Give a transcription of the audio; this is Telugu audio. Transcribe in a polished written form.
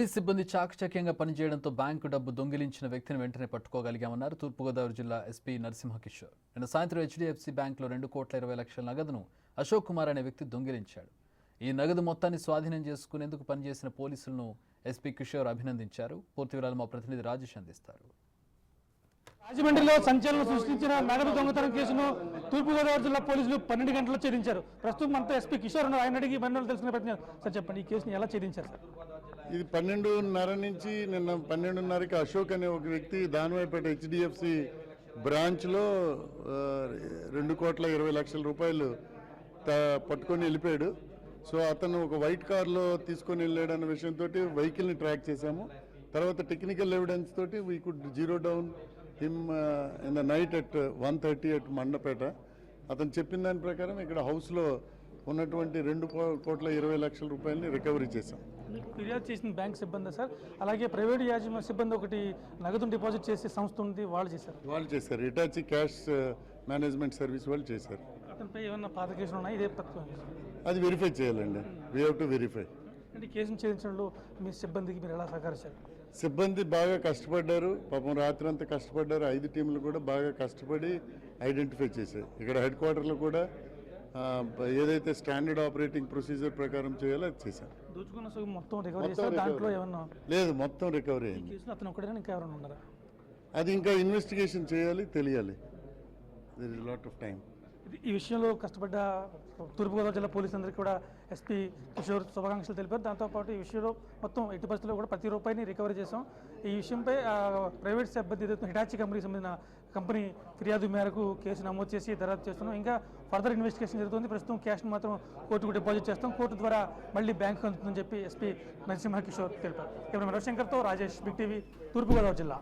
పోలీస్ సిబ్బంది చాకచక్యంగా పనిచేయడంతో బ్యాంకు డబ్బు దొంగిలించిన వ్యక్తిని వెంటనే పట్టుకోగలిగామన్నారు తూర్పుగోదావరి జిల్లా ఎస్పీ నరసింహకిషోర్. నిన్న సాయంత్రం హెచ్డిఎఫ్సి బ్యాంకులో 2,20,00,000 నగదును అశోక్ కుమార్ అనే వ్యక్తి దొంగిలించాడు. ఈ నగదు మొత్తాన్ని స్వాధీనం చేసుకునేందుకు పనిచేసిన పోలీసులను ఎస్పీ కిషోర్ అభినందించారు. పూర్తి వివరాలు మా ప్రతినిధి రాజేష్ అందిస్తారు. రాజమండ్రిలో సంచలనం సృష్టించిన నగదు దొంగతనం కేసును తూర్పుగోదావరి జిల్లా పోలీసులు 12 గంటల్లో ఛేదించారు. ప్రస్తుతం మనతో ఎస్పీ కిషోర్ ఉన్నారు. ఆయన అడిగి మరణాలు తెలుసుకునే ప్రయత్నం. సార్ చెప్పండి, ఈ కేసుని ఎలా ఛేదించారు సార్? ఇది 12:30 నుంచి నిన్న 12:30కి అశోక్ అనే ఒక వ్యక్తి దానివైపేట హెచ్డిఎఫ్సి బ్రాంచ్లో 2,20,00,000 రూపాయలు పట్టుకొని వెళ్ళిపోయాడు. సో అతను ఒక వైట్ కార్లో తీసుకొని వెళ్ళాడన్న విషయంతో వెహికల్ని ట్రాక్ చేశాము. తర్వాత టెక్నికల్ ఎవిడెన్స్ తోటి we could zero down him in the night at 1:30 at Mandapeta. అతను చెప్పిన దాని ప్రకారం ఇక్కడ హౌస్లో ఉన్నటువంటి 2,20,00,000 రూపాయలని రికవరీ చేశాం. ఫిర్యాదు చేసిన బ్యాంక్ సిబ్బంది సార్, అలాగే ప్రైవేట్ యాజమాన్య సిబ్బంది ఒకటి నగదును డిపాజిట్ చేసే సంస్థ ఉంది, వాళ్ళు చేశారు. ఇటాచి క్యాష్ మేనేజ్మెంట్ సర్వీస్ వాళ్ళు చేశారు. అతనిపై ఏమన్నా పాత కేసులు ఉన్నాయి? ఇదే అది వెరిఫై చేయాలండి. We have to verify. అంటే కేసును ఛేదించడంలో మీ సిబ్బందికి మీరు ఎలా సహకరించారు? సిబ్బంది బాగా కష్టపడ్డారు. పాపం రాత్రి అంతా కష్టపడ్డారు. 5 టీంలు కూడా బాగా కష్టపడి ఐడెంటిఫై చేశారు. ఇక్కడ హెడ్ క్వార్టర్లో కూడా ఏదైతే స్టాండర్డ్ ఆపరేటింగ్ ప్రొసీజర్ ప్రకారం చేయాలో అది చేశారు. దోచుకున్న మొత్తం రికవరీ చేశారు. దాంట్లో ఏమన్నా లేదు, మొత్తం రికవరీ అయింది. అతను ఒకటేనా, ఇంకా ఎవరైనా ఉన్నారా? అది ఇంకా ఇన్వెస్టిగేషన్ చేయాలి, తెలియాలి. There is lot of time. ఈ విషయంలో కష్టపడ్డ తూర్పుగోదావరి జిల్లా పోలీసులందరికీ కూడా ఎస్పీ కిషోర్ శుభాకాంక్షలు తెలిపారు. దాంతోపాటు ఈ విషయంలో మొత్తం ఎట్టి పరిస్థితుల్లో కూడా ప్రతి రూపాయిని రికవరీ చేశాం. ఈ విషయంపై ప్రైవేట్ సిబ్బంది హిటాచి కంపెనీకి సంబంధించిన కంపెనీ ఫిర్యాదు మేరకు కేసు నమోదు చేసి దర్యాప్తు చేస్తున్నాం. ఇంకా ఫర్దర్ ఇన్వెస్టిగేషన్ జరుగుతుంది. ప్రస్తుతం క్యాష్ను మాత్రం కోర్టుకు డిపాజిట్ చేస్తాం. కోర్టు ద్వారా మళ్ళీ బ్యాంకు అందుతుందని చెప్పి ఎస్పీ నరసింహ కిషోర్ తెలిపారు. కెమెరామెన్ రవిశంకర్తో రాజేష్, బిగ్ టీవీ, తూర్పుగోదావరి జిల్లా.